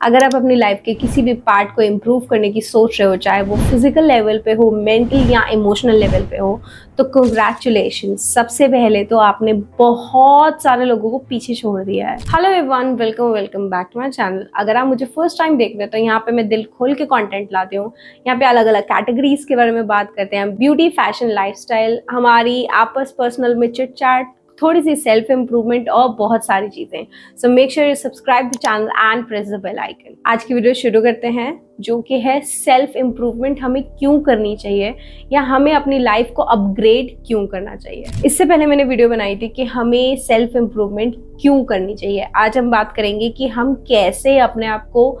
अगर आप अपनी लाइफ के किसी भी पार्ट को इम्प्रूव करने की सोच रहे हो, चाहे वो फिजिकल लेवल पे हो, मेंटल या इमोशनल लेवल पे हो, तो कंग्रेचुलेशन। सबसे पहले तो आपने बहुत सारे लोगों को पीछे छोड़ दिया है। Hello everyone, welcome back to my channel. अगर आप मुझे फर्स्ट टाइम देख रहे हो तो यहाँ पे मैं दिल खोल के कंटेंट लाती हूँ। यहाँ पे अलग अलग कैटेगरीज के बारे में बात करते हैं, ब्यूटी, फैशन, लाइफस्टाइल, हमारी आपस पर्सनल में चिट चैट, थोड़ी सी सेल्फ इम्प्रूवमेंट और बहुत सारी चीजें। So make sure you subscribe the channel and press the bell icon. आज की वीडियो शुरू करते हैं, जो कि है सेल्फ इम्प्रूवमेंट हमें क्यों करनी चाहिए या हमें अपनी लाइफ को अपग्रेड क्यों करना चाहिए। इससे पहले मैंने वीडियो बनाई थी कि हमें सेल्फ इम्प्रूवमेंट क्यों करनी चाहिए। आज हम बात करेंगे कि हम कैसे अपने आप को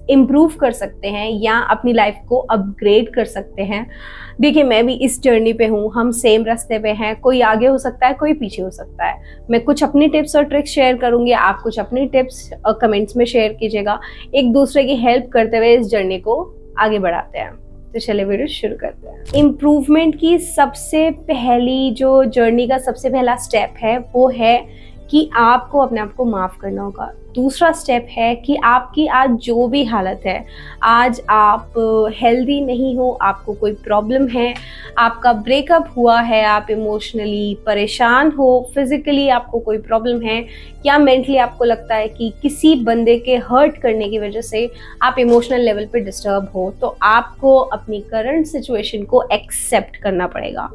इम्प्रूव कर सकते हैं या अपनी लाइफ को अपग्रेड कर सकते हैं। देखिए, मैं भी इस जर्नी पे हूँ, हम सेम रास्ते पे हैं। कोई आगे हो सकता है, कोई पीछे हो सकता है। मैं कुछ अपनी टिप्स और ट्रिक्स शेयर करूंगी, आप कुछ अपनी टिप्स कमेंट्स में शेयर कीजिएगा। एक दूसरे की हेल्प करते हुए इस जर्नी को आगे बढ़ाते हैं। तो चलिए वीडियो शुरू करते हैं। इम्प्रूवमेंट की सबसे पहली जो जर्नी का सबसे पहला स्टेप है वो है कि आपको अपने आप को माफ करना होगा। दूसरा स्टेप है कि आपकी आज जो भी हालत है, आज आप हेल्दी नहीं हो, आपको कोई प्रॉब्लम है, आपका ब्रेकअप हुआ है, आप इमोशनली परेशान हो, फिजिकली आपको कोई प्रॉब्लम है या मेंटली आपको लगता है कि किसी बंदे के हर्ट करने की वजह से आप इमोशनल लेवल पे डिस्टर्ब हो, तो आपको अपनी करंट सिचुएशन को एक्सेप्ट करना पड़ेगा।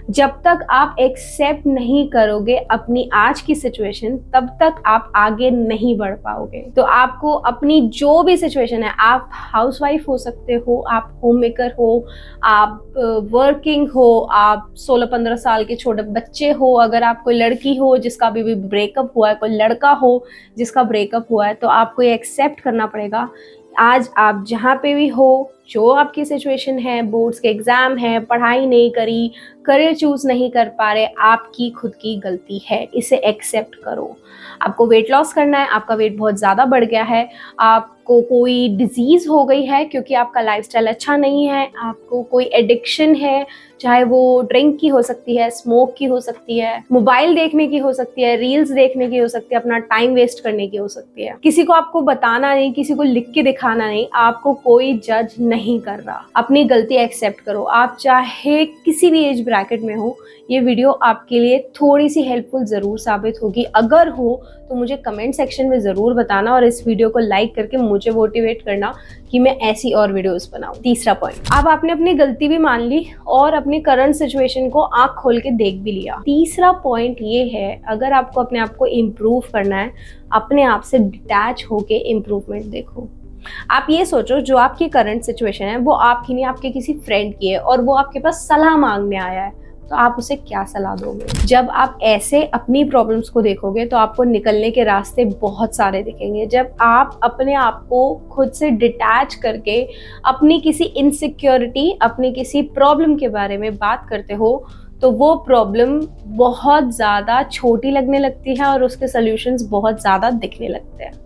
जब तक आप एक्सेप्ट नहीं करोगे अपनी आज की सिचुएशन, तब तक आप आगे नहीं बढ़ पाओगे। तो आपको अपनी जो भी सिचुएशन है, आप हाउसवाइफ हो सकते हो, आप होम मेकर हो, आप वर्किंग हो, आप 16-15 साल के छोटे बच्चे हो, अगर आप कोई लड़की हो जिसका अभी ब्रेकअप हुआ है, कोई लड़का हो जिसका ब्रेकअप हुआ है, तो आपको ये एक्सेप्ट करना पड़ेगा। आज आप जहाँ पे भी हो, जो आपकी सिचुएशन है, बोर्ड्स के एग्जाम है, पढ़ाई नहीं करी, करियर चूज नहीं कर पा रहे, आपकी खुद की गलती है, इसे एक्सेप्ट करो। आपको वेट लॉस करना है, आपका वेट बहुत ज़्यादा बढ़ गया है, आपको कोई डिजीज़ हो गई है क्योंकि आपका लाइफस्टाइल अच्छा नहीं है, आपको कोई एडिक्शन है, चाहे वो ड्रिंक की हो सकती है, स्मोक की हो सकती है, मोबाइल देखने की हो सकती है, रील्स देखने की हो सकती है, अपना टाइम वेस्ट करने की हो सकती है। किसी को आपको बताना नहीं, किसी को लिख के दिखाना नहीं, आपको कोई जज नहीं कर रहा। अपनी गलती एक्सेप्ट करो। आप चाहे किसी भी एज ब्रैकेट में हो, ये वीडियो आपके लिए थोड़ी सी हेल्पफुल जरूर साबित होगी। अगर हो तो मुझे कमेंट सेक्शन में जरूर बताना और इस वीडियो को लाइक करके मुझे मोटिवेट करना कि मैं ऐसी और वीडियोस बनाऊं। तीसरा पॉइंट, अब आपने अपनी गलती भी मान ली और अपनी करंट सिचुएशन को आंख खोल के देख भी लिया। तीसरा पॉइंट ये है, अगर आपको अपने आप को इम्प्रूव करना है, अपने आप से डिटैच होके इम्प्रूवमेंट देखो। आप ये सोचो, जो आपकी करंट सिचुएशन है वो आपकी नहीं, आपके किसी फ्रेंड की है और वो आपके पास सलाह मांगने आया है, तो आप उसे क्या सलाह दोगे? जब आप ऐसे अपनी प्रॉब्लम्स को देखोगे तो आपको निकलने के रास्ते बहुत सारे दिखेंगे। जब आप अपने आप को खुद से डिटैच करके अपनी किसी इनसिक्योरिटी, अपनी किसी प्रॉब्लम के बारे में बात करते हो, तो वो प्रॉब्लम बहुत ज़्यादा छोटी लगने लगती है और उसके सॉल्यूशंस बहुत ज़्यादा दिखने लगते हैं।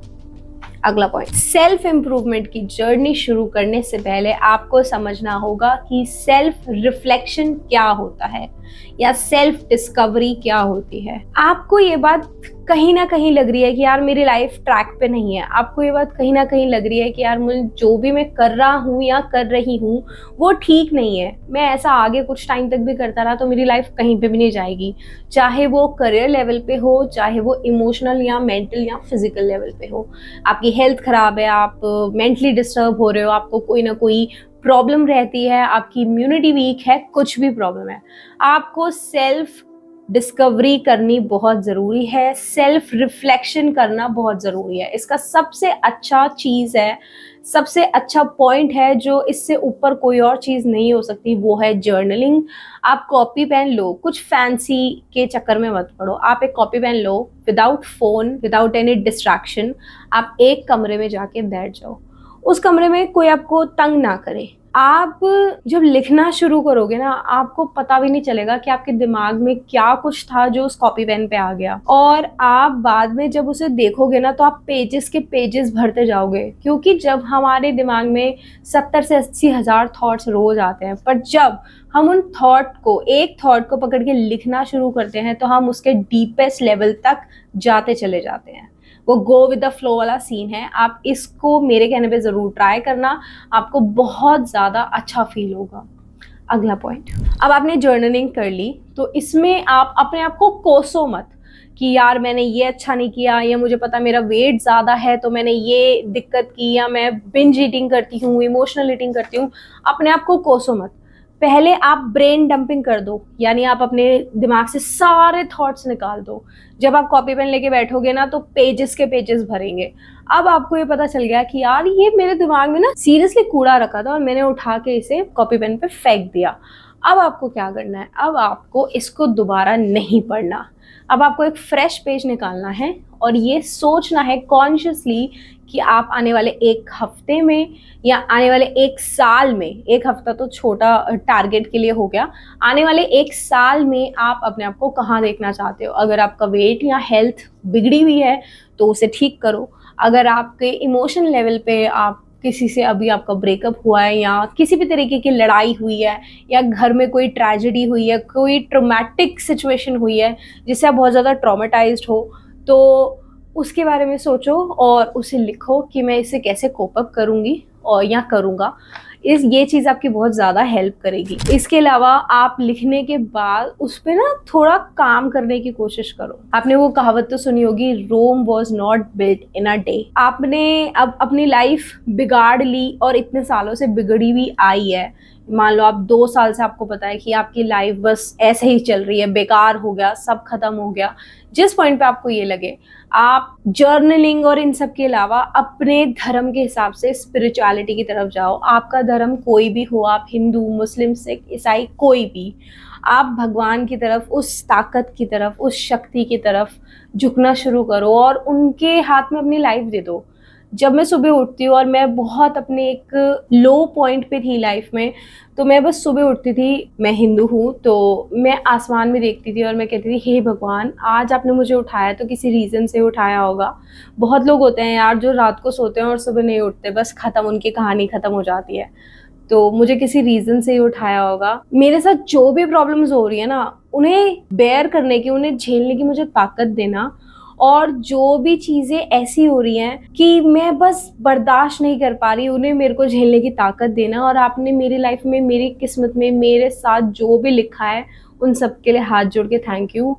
अगला पॉइंट, सेल्फ इम्प्रूवमेंट की जर्नी शुरू करने से पहले आपको समझना होगा कि सेल्फ रिफ्लेक्शन क्या होता है या सेल्फ डिस्कवरी क्या होती है। आपको ये बात कहीं ना कहीं लग रही है कि यार मेरी लाइफ ट्रैक पे नहीं है, आपको ये बात कहीं ना कहीं लग रही है कि यार मुझे जो भी मैं कर रहा हूँ या कर रही हूँ वो ठीक नहीं है, मैं ऐसा आगे कुछ टाइम तक भी करता रहा तो मेरी लाइफ कहीं पे भी नहीं जाएगी। चाहे वो करियर लेवल पे हो, चाहे वो इमोशनल या मेंटल या फिजिकल लेवल पे हो, आपकी हेल्थ खराब है, आप मेंटली डिस्टर्ब हो रहे हो, आपको कोई ना कोई प्रॉब्लम रहती है, आपकी इम्यूनिटी वीक है, कुछ भी प्रॉब्लम है, आपको सेल्फ डिस्कवरी करनी बहुत ज़रूरी है, सेल्फ रिफ्लेक्शन करना बहुत ज़रूरी है। इसका सबसे अच्छा चीज़ है, सबसे अच्छा पॉइंट है, जो इससे ऊपर कोई और चीज़ नहीं हो सकती, वो है जर्नलिंग। आप कॉपी पेन लो, कुछ फैंसी के चक्कर में मत पड़ो, आप एक कॉपी पेन लो, without phone, without any distraction, आप एक कमरे में जाके बैठ जाओ, उस कमरे में कोई आपको तंग ना करे। आप जब लिखना शुरू करोगे ना, आपको पता भी नहीं चलेगा कि आपके दिमाग में क्या कुछ था जो उस कॉपी पेन पे आ गया, और आप बाद में जब उसे देखोगे ना तो आप पेजेस के पेजेस भरते जाओगे, क्योंकि जब हमारे दिमाग में 70 से 80 हज़ार थॉट्स रोज आते हैं, पर जब हम उन एक थॉट को पकड़ के लिखना शुरू करते हैं तो हम उसके डीपेस्ट लेवल तक जाते चले जाते हैं। वो गो विद द फ्लो वाला सीन है। आप इसको मेरे कहने पे ज़रूर ट्राई करना, आपको बहुत ज़्यादा अच्छा फील होगा। अगला पॉइंट, अब आपने जर्नलिंग कर ली तो इसमें आप अपने आप को कोसो मत कि यार मैंने ये अच्छा नहीं किया, या मुझे पता मेरा वेट ज़्यादा है तो मैंने ये दिक्कत की, या मैं बिंज ईटिंग करती हूँ, इमोशनल ईटिंग करती हूँ। अपने आप को कोसो मत। पहले आप ब्रेन डंपिंग कर दो, यानी आप अपने दिमाग से सारे थॉट्स निकाल दो। जब आप कॉपी पेन लेके बैठोगे ना तो पेजेस के पेजेस भरेंगे। अब आपको ये पता चल गया कि यार ये मेरे दिमाग में ना सीरियसली कूड़ा रखा था और मैंने उठा के इसे कॉपी पेन पे फेंक दिया। अब आपको क्या करना है, अब आपको इसको दोबारा नहीं पढ़ना। अब आपको एक फ्रेश पेज निकालना है और ये सोचना है कॉन्शियसली कि आप आने वाले एक हफ्ते में या आने वाले एक साल में, एक हफ्ता तो छोटा टारगेट के लिए हो गया, आने वाले एक साल में आप अपने आप को कहाँ देखना चाहते हो। अगर आपका वेट या हेल्थ बिगड़ी हुई है तो उसे ठीक करो। अगर आपके इमोशन लेवल पे आप किसी से अभी आपका ब्रेकअप हुआ है या किसी भी तरीके की लड़ाई हुई है या घर में कोई ट्रेजेडी हुई है, कोई ट्रॉमेटिक सिचुएशन हुई है जिससे आप बहुत ज़्यादा ट्रॉमेटाइज्ड हो, तो उसके बारे में सोचो और उसे लिखो कि मैं इसे कैसे कोप अप करूँगी और या करूँगा। ये चीज़ आपकी बहुत ज़्यादा हेल्प करेगी। इसके अलावा आप लिखने के बाद उस पर ना थोड़ा काम करने की कोशिश करो। आपने वो कहावत तो सुनी होगी, Rome was not built in a day. आपने अब अपनी लाइफ बिगाड़ ली और इतने सालों से बिगड़ी हुई आई है। मान लो आप 2 साल से आपको पता है कि आपकी लाइफ बस ऐसे ही चल रही है, बेकार हो गया, सब खत्म हो गया। जिस पॉइंट पे आपको ये लगे, आप जर्नलिंग और इन सब के अलावा अपने धर्म के हिसाब से स्पिरिचुअलिटी की तरफ जाओ। आपका धर्म कोई भी हो, आप हिंदू, मुस्लिम, सिख, ईसाई, कोई भी, आप भगवान की तरफ, उस ताकत की तरफ, उस शक्ति की तरफ झुकना शुरू करो और उनके हाथ में अपनी लाइफ दे दो। जब मैं सुबह उठती हूँ और मैं बहुत अपने एक लो पॉइंट पे थी लाइफ में, तो मैं बस सुबह उठती थी, मैं हिंदू हूँ तो मैं आसमान में देखती थी और मैं कहती थी हे भगवान, आज आपने मुझे उठाया तो किसी रीज़न से उठाया होगा। बहुत लोग होते हैं यार जो रात को सोते हैं और सुबह नहीं उठते, बस ख़त्म, उनकी कहानी ख़त्म हो जाती है। तो मुझे किसी रीज़न से ही उठाया होगा। मेरे साथ जो भी प्रॉब्लम्स हो रही है ना, उन्हें बेयर करने की, उन्हें झेलने की मुझे ताकत देना। और जो भी चीज़ें ऐसी हो रही हैं कि मैं बस बर्दाश्त नहीं कर पा रही, उन्हें मेरे को झेलने की ताकत देना। और आपने मेरी लाइफ में, मेरी किस्मत में मेरे साथ जो भी लिखा है उन सब के लिए हाथ जोड़ के थैंक यू।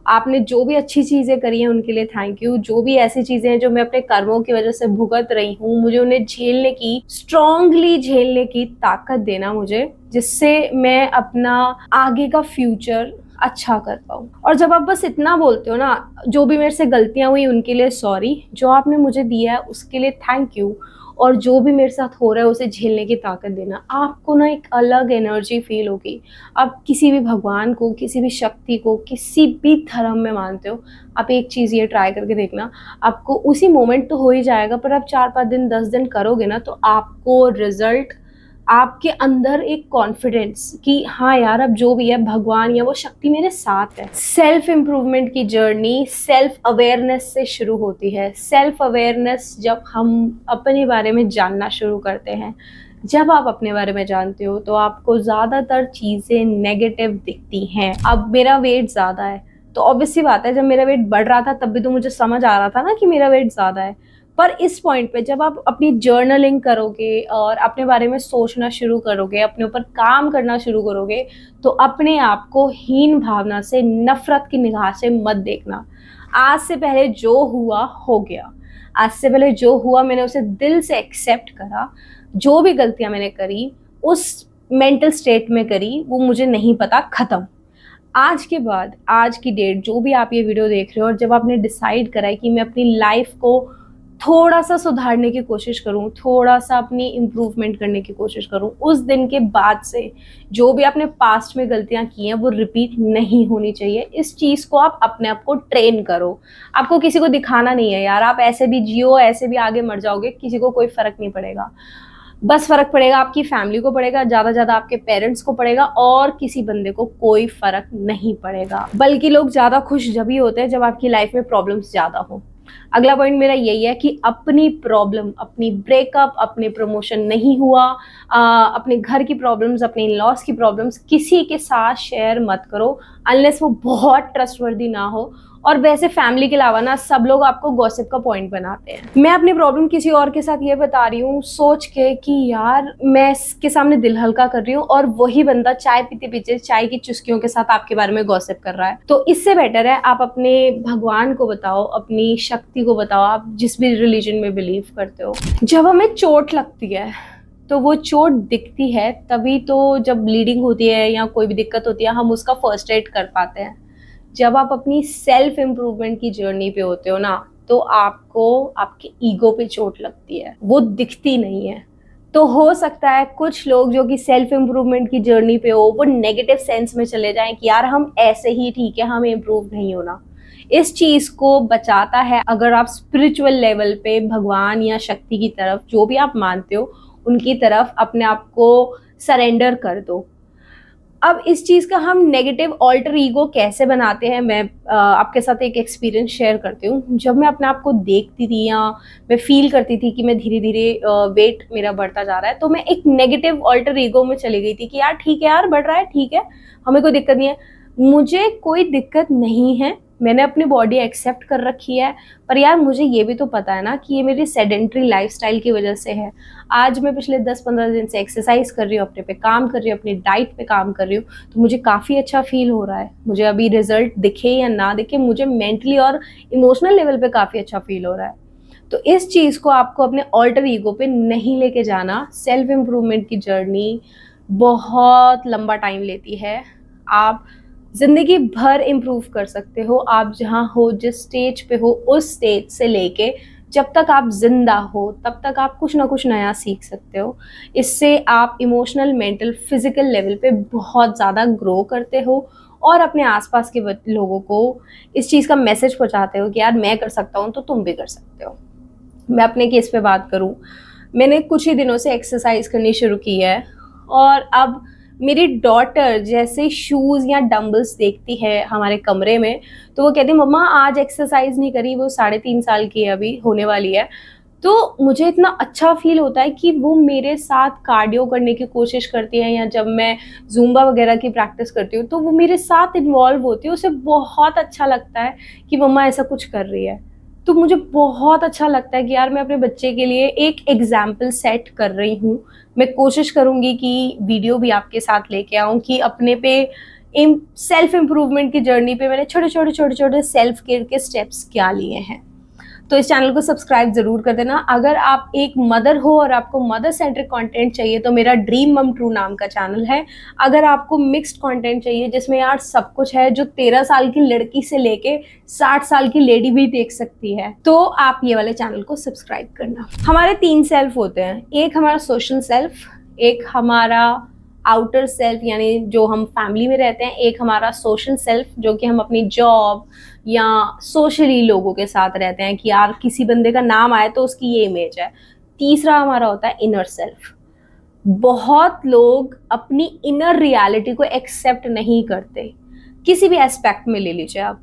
आपने जो भी अच्छी चीज़ें करी हैं उनके लिए थैंक यू। जो भी ऐसी चीज़ें हैं जो मैं अपने कर्मों की वजह से भुगत रही हूँ, मुझे उन्हें झेलने की, स्ट्रांगली झेलने की ताकत देना मुझे, जिससे मैं अपना आगे का फ्यूचर अच्छा कर पाऊँ। और जब आप बस इतना बोलते हो ना, जो भी मेरे से गलतियाँ हुई उनके लिए सॉरी, जो आपने मुझे दिया है उसके लिए थैंक यू, और जो भी मेरे साथ हो रहा है उसे झेलने की ताकत देना, आपको ना एक अलग एनर्जी फील होगी। आप किसी भी भगवान को, किसी भी शक्ति को, किसी भी धर्म में मानते हो, आप एक चीज़ ये ट्राई करके देखना, आपको उसी मोमेंट तो हो ही जाएगा, पर आप 4-5 दिन, 10 दिन करोगे ना तो आपको रिजल्ट, आपके अंदर एक कॉन्फिडेंस कि हाँ यार, अब जो भी है भगवान या वो शक्ति मेरे साथ है। सेल्फ इम्प्रूवमेंट की जर्नी सेल्फ अवेयरनेस से शुरू होती है। सेल्फ अवेयरनेस जब हम अपने बारे में जानना शुरू करते हैं, जब आप अपने बारे में जानते हो तो आपको ज़्यादातर चीज़ें नेगेटिव दिखती हैं। अब मेरा वेट ज़्यादा है तो ऑब्वियसली बात है, जब मेरा वेट बढ़ रहा था तब भी तो मुझे समझ आ रहा था ना कि मेरा वेट ज़्यादा है। पर इस पॉइंट पे जब आप अपनी जर्नलिंग करोगे और अपने बारे में सोचना शुरू करोगे, अपने ऊपर काम करना शुरू करोगे, तो अपने आप को हीन भावना से, नफरत की निगाह से मत देखना। आज से पहले जो हुआ हो गया, आज से पहले जो हुआ मैंने उसे दिल से एक्सेप्ट करा। जो भी गलतियां मैंने करी उस मेंटल स्टेट में करी, वो मुझे नहीं पता, ख़त्म। आज के बाद, आज की डेट, जो भी आप ये वीडियो देख रहे हो और जब आपने डिसाइड करा है कि मैं अपनी लाइफ को थोड़ा सा सुधारने की कोशिश करूं, थोड़ा सा अपनी इम्प्रूवमेंट करने की कोशिश करूं, उस दिन के बाद से जो भी आपने पास्ट में गलतियां की हैं वो रिपीट नहीं होनी चाहिए। इस चीज़ को आप अपने आप को ट्रेन करो। आपको किसी को दिखाना नहीं है यार, आप ऐसे भी जियो, ऐसे भी आगे मर जाओगे, किसी को कोई फ़र्क नहीं पड़ेगा। बस फ़र्क पड़ेगा आपकी फैमिली को पड़ेगा, ज़्यादा ज़्यादा आपके पेरेंट्स को पड़ेगा, और किसी बंदे को कोई फ़र्क नहीं पड़ेगा। बल्कि लोग ज़्यादा खुश जब ही होते हैं जब आपकी लाइफ में प्रॉब्लम्स ज़्यादा हो। अगला पॉइंट मेरा यही है कि अपनी प्रॉब्लम, अपनी ब्रेकअप, अपने प्रमोशन नहीं हुआ, अपने घर की प्रॉब्लम्स, अपने इन-लॉज की प्रॉब्लम्स किसी के साथ शेयर मत करो अनलेस वो बहुत ट्रस्टवर्दी ना हो और वैसे फैमिली के अलावा ना सब लोग आपको गॉसिप का पॉइंट बनाते हैं। मैं अपनी प्रॉब्लम किसी और के साथ ये बता रही हूँ सोच के कि यार मैं इसके सामने दिल हल्का कर रही हूँ, और वही बंदा चाय पीते पीते चाय की चुस्कियों के साथ आपके बारे में गॉसिप कर रहा है। तो इससे बेटर है आप अपने भगवान को बताओ, अपनी शक्ति को बताओ, आप जिस भी रिलीजन में बिलीव करते हो। जब हमें चोट लगती है तो वो चोट दिखती है तभी, तो जब ब्लीडिंग होती है या कोई भी दिक्कत होती है हम उसका फर्स्ट एड कर पाते हैं। जब आप अपनी सेल्फ इम्प्रूवमेंट की जर्नी पे होते हो ना, तो आपको आपके ईगो पे चोट लगती है, वो दिखती नहीं है। तो हो सकता है कुछ लोग जो कि सेल्फ इम्प्रूवमेंट की जर्नी पे हो वो नेगेटिव सेंस में चले जाएं कि यार हम ऐसे ही ठीक है, हमें इम्प्रूव नहीं होना। इस चीज को बचाता है अगर आप स्पिरिचुअल लेवल पे भगवान या शक्ति की तरफ, जो भी आप मानते हो उनकी तरफ अपने आप को सरेंडर कर दो। अब इस चीज का हम नेगेटिव ऑल्टर ईगो कैसे बनाते हैं, मैं आपके साथ एक एक्सपीरियंस शेयर करती हूँ। जब मैं अपने आप को देखती थी या मैं फील करती थी कि मैं धीरे धीरे वेट मेरा बढ़ता जा रहा है, तो मैं एक नेगेटिव ऑल्टर ईगो में चली गई थी कि यार ठीक है यार बढ़ रहा है, ठीक है हमें कोई दिक्कत नहीं है, मुझे कोई दिक्कत नहीं है, मैंने अपनी बॉडी एक्सेप्ट कर रखी है। पर यार मुझे ये भी तो पता है ना कि ये मेरी सेडेंट्री लाइफस्टाइल की वजह से है। आज मैं पिछले 10-15 दिन से एक्सरसाइज कर रही हूँ, अपने पे काम कर रही हूँ, अपनी डाइट पे काम कर रही हूँ, तो मुझे काफ़ी अच्छा फील हो रहा है। मुझे अभी रिजल्ट दिखे या ना दिखे, मुझे मेंटली और इमोशनल लेवल पे काफ़ी अच्छा फील हो रहा है। तो इस चीज़ को आपको अपने ऑल्टर ईगो पे नहीं लेके जाना। सेल्फ इम्प्रूवमेंट की जर्नी बहुत लंबा टाइम लेती है। आप जिंदगी भर इम्प्रूव कर सकते हो। आप जहाँ हो, जिस स्टेज पे हो, उस स्टेज से लेके जब तक आप जिंदा हो तब तक आप कुछ ना कुछ नया सीख सकते हो। इससे आप इमोशनल, मेंटल, फिजिकल लेवल पे बहुत ज़्यादा ग्रो करते हो और अपने आसपास के लोगों को इस चीज़ का मैसेज पहुंचाते हो कि यार मैं कर सकता हूँ तो तुम भी कर सकते हो। मैं अपने केस पे बात करूँ, मैंने कुछ ही दिनों से एक्सरसाइज करनी शुरू की है, और अब मेरी डॉटर जैसे शूज़ या डंबल्स देखती है हमारे कमरे में तो वो कहती है मम्मा आज एक्सरसाइज नहीं करी। वो 3.5 साल की है, अभी होने वाली है। तो मुझे इतना अच्छा फील होता है कि वो मेरे साथ कार्डियो करने की कोशिश करती है, या जब मैं ज़ुम्बा वगैरह की प्रैक्टिस करती हूँ तो वो मेरे साथ इन्वॉल्व होती है। उसे बहुत अच्छा लगता है कि मम्मा ऐसा कुछ कर रही है। तो मुझे बहुत अच्छा लगता है कि यार मैं अपने बच्चे के लिए एक एग्जाम्पल सेट कर रही हूँ। मैं कोशिश करूँगी कि वीडियो भी आपके साथ लेके आऊँ कि अपने पे सेल्फ इम्प्रूवमेंट की जर्नी पे मैंने छोटे छोटे सेल्फ केयर के स्टेप्स क्या लिए हैं। तो इस चैनल को सब्सक्राइब जरूर कर देना। अगर आप एक मदर हो और आपको मदर सेंट्रिक कंटेंट चाहिए तो मेरा ड्रीम मम ट्रू नाम का चैनल है। अगर आपको मिक्स्ड कंटेंट चाहिए जिसमें यार सब कुछ है, जो 13 साल की लड़की से लेके 60 साल की लेडी भी देख सकती है, तो आप ये वाले चैनल को सब्सक्राइब करना। हमारे 3 सेल्फ होते हैं, एक हमारा सोशल सेल्फ, एक हमारा आउटर सेल्फ यानी जो हम फैमिली में रहते हैं, एक हमारा सोशल सेल्फ जो कि हम अपनी जॉब या सोशली लोगों के साथ रहते हैं कि यार किसी बंदे का नाम आए तो उसकी ये इमेज है। तीसरा हमारा होता है इनर सेल्फ। बहुत लोग अपनी इनर रियलिटी को एक्सेप्ट नहीं करते, किसी भी एस्पेक्ट में ले लीजिए आप।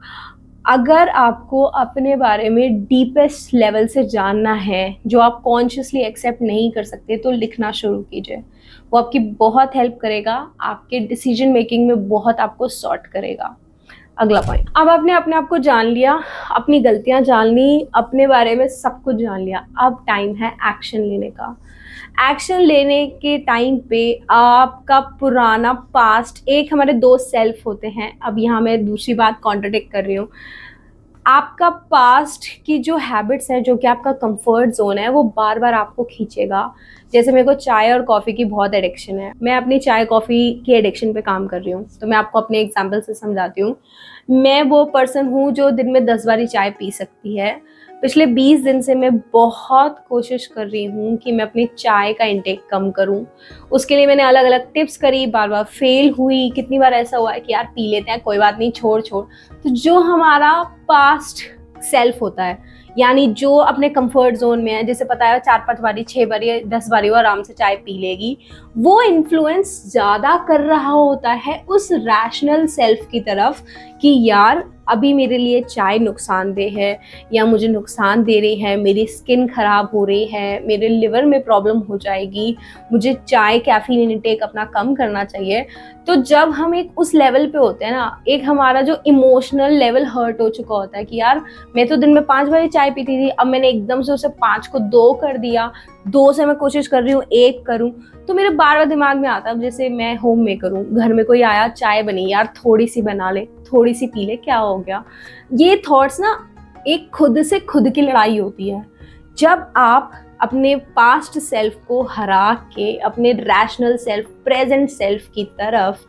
अगर आपको अपने बारे में डीपेस्ट लेवल से जानना है जो आप कॉन्शियसली एक्सेप्ट नहीं कर सकते, तो लिखना शुरू कीजिए। वो आपकी बहुत हेल्प करेगा, आपके डिसीजन मेकिंग में बहुत आपको सॉर्ट करेगा। अगला पॉइंट, अब आपने अपने आप को जान लिया, अपनी गलतियां जान ली, अपने बारे में सब कुछ जान लिया। अब टाइम है एक्शन लेने का। एक्शन लेने के टाइम पे आपका पुराना पास्ट, एक हमारे 2 सेल्फ होते हैं, अब यहाँ मैं दूसरी बात कॉन्ट्रडिक्ट कर रही हूँ। आपका पास्ट की जो हैबिट्स है, जो कि आपका कंफर्ट जोन है, वो बार बार आपको खींचेगा। जैसे मेरे को चाय और कॉफ़ी की बहुत एडिक्शन है, मैं अपनी चाय कॉफ़ी की एडिक्शन पे काम कर रही हूँ। तो मैं आपको अपने एग्जांपल से समझाती हूँ। मैं वो पर्सन हूँ जो दिन में 10 बारी चाय पी सकती है। पिछले 20 दिन से मैं बहुत कोशिश कर रही हूँ कि मैं अपनी चाय का इंटेक कम करूँ। उसके लिए मैंने अलग अलग टिप्स करी, बार बार फेल हुई। कितनी बार ऐसा हुआ है कि यार पी लेते हैं, कोई बात नहीं, छोड़। तो जो हमारा पास्ट सेल्फ होता है, यानी जो अपने कंफर्ट जोन में है, जिसे पता है 4-5 बारी, 6 बारी, 10 बारी वो आराम से चाय पी लेगी, वो इन्फ्लुएंस ज़्यादा कर रहा होता है उस रैशनल सेल्फ की तरफ कि यार अभी मेरे लिए चाय नुकसानदेह है या मुझे नुकसान दे रही है, मेरी स्किन ख़राब हो रही है, मेरे लिवर में प्रॉब्लम हो जाएगी, मुझे चाय कैफ़ीन इनटेक अपना कम करना चाहिए। तो जब हम एक उस लेवल पे होते हैं ना, एक हमारा जो इमोशनल लेवल हर्ट हो चुका होता है कि यार मैं तो दिन में 5 बार चाय पीती थी, अब मैंने एकदम से उसे 5 को 2 कर दिया, 2 से मैं कोशिश कर रही हूँ 1 करूँ। तो मेरे बार-बार दिमाग में आता है, अब जैसे मैं होम मेकर हूँ, घर में कोई आया चाय बनी, यार थोड़ी-सी बना ले, थोड़ी-सी पी ले, क्या हो गया? ये थॉट्स ना एक खुद से खुद की लड़ाई होती है। जब आप अपने पास्ट सेल्फ को हरा के अपने रैशनल सेल्फ, प्रेजेंट सेल्फ की तरफ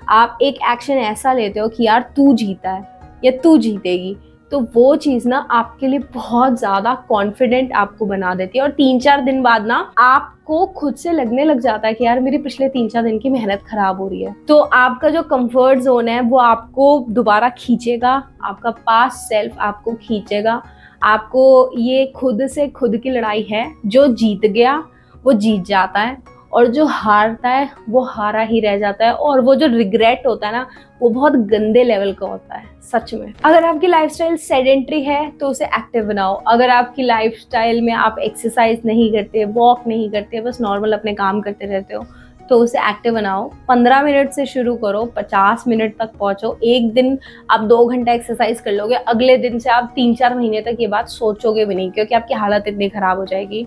आप एक एक्शन ऐसा लेते हो कि यार तू जीता है या तू जीतेगी, तो वो चीज़ ना आपके लिए बहुत ज़्यादा कॉन्फिडेंट आपको बना देती है। और 3-4 दिन बाद ना आपको खुद से लगने लग जाता है कि यार मेरी पिछले 3-4 दिन की मेहनत खराब हो रही है। तो आपका जो कंफर्ट जोन है वो आपको दोबारा खींचेगा, आपका पास्ट सेल्फ आपको खींचेगा। आपको ये खुद से खुद की लड़ाई है, जो जीत गया वो जीत जाता है और जो हारता है वो हारा ही रह जाता है। और वो जो रिग्रेट होता है ना, वो बहुत गंदे लेवल का होता है सच में। अगर आपकी लाइफस्टाइल सेडेंटरी है तो उसे एक्टिव बनाओ। अगर आपकी लाइफस्टाइल में आप एक्सरसाइज नहीं करते, वॉक नहीं करते, बस नॉर्मल अपने काम करते रहते हो, तो उसे एक्टिव बनाओ। 15 मिनट से शुरू करो, 50 मिनट तक पहुंचो। एक दिन आप 2 घंटा एक्सरसाइज कर लोगे, अगले दिन से आप 3-4 महीने तक ये बात सोचोगे भी नहीं, क्योंकि आपकी हालत इतनी खराब हो जाएगी।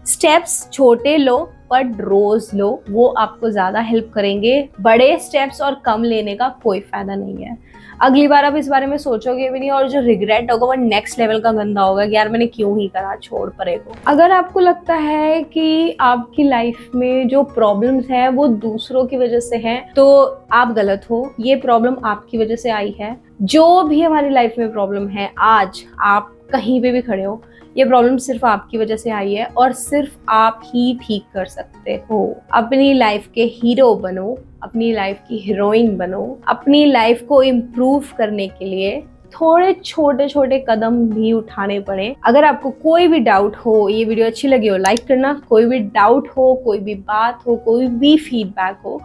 स्टेप्स छोटे लो पर रोज लो, वो आपको ज़्यादा हेल्प करेंगे। बड़े स्टेप्स और कम लेने का कोई फ़ायदा नहीं है। अगली बार आप इस बारे में सोचोगे भी नहीं और जो रिग्रेट होगा वो नेक्स्ट लेवल का गंदा होगा कि यार मैंने क्यों ही करा, छोड़ परे को। अगर आपको लगता है कि आपकी लाइफ में जो प्रॉब्लम्स हैं वो दूसरों की वजह से हैं, तो आप गलत हो। ये प्रॉब्लम आपकी वजह से आई है। जो भी हमारी लाइफ में प्रॉब्लम है, आज आप कहीं पे भी खड़े हो, ये प्रॉब्लम सिर्फ आपकी वजह से आई है और सिर्फ आप ही ठीक कर सकते हो। अपनी लाइफ के हीरो बनो, अपनी लाइफ की हीरोइन बनो। अपनी लाइफ को इम्प्रूव करने के लिए थोड़े छोटे छोटे कदम भी उठाने पड़े। अगर आपको कोई भी डाउट हो, ये वीडियो अच्छी लगी हो लाइक करना, कोई भी डाउट हो, कोई भी बात हो, कोई भी फीडबैक हो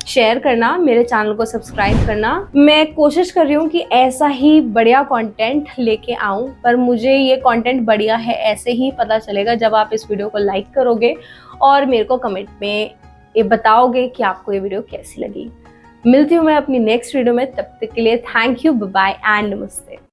शेयर करना, मेरे चैनल को सब्सक्राइब करना। मैं कोशिश कर रही हूँ कि ऐसा ही बढ़िया कंटेंट लेके आऊँ, पर मुझे ये कंटेंट बढ़िया है ऐसे ही पता चलेगा जब आप इस वीडियो को लाइक करोगे और मेरे को कमेंट में ये बताओगे कि आपको ये वीडियो कैसी लगी। मिलती हूँ मैं अपनी नेक्स्ट वीडियो में, तब तक के लिए thank you, bye bye and नमस्ते।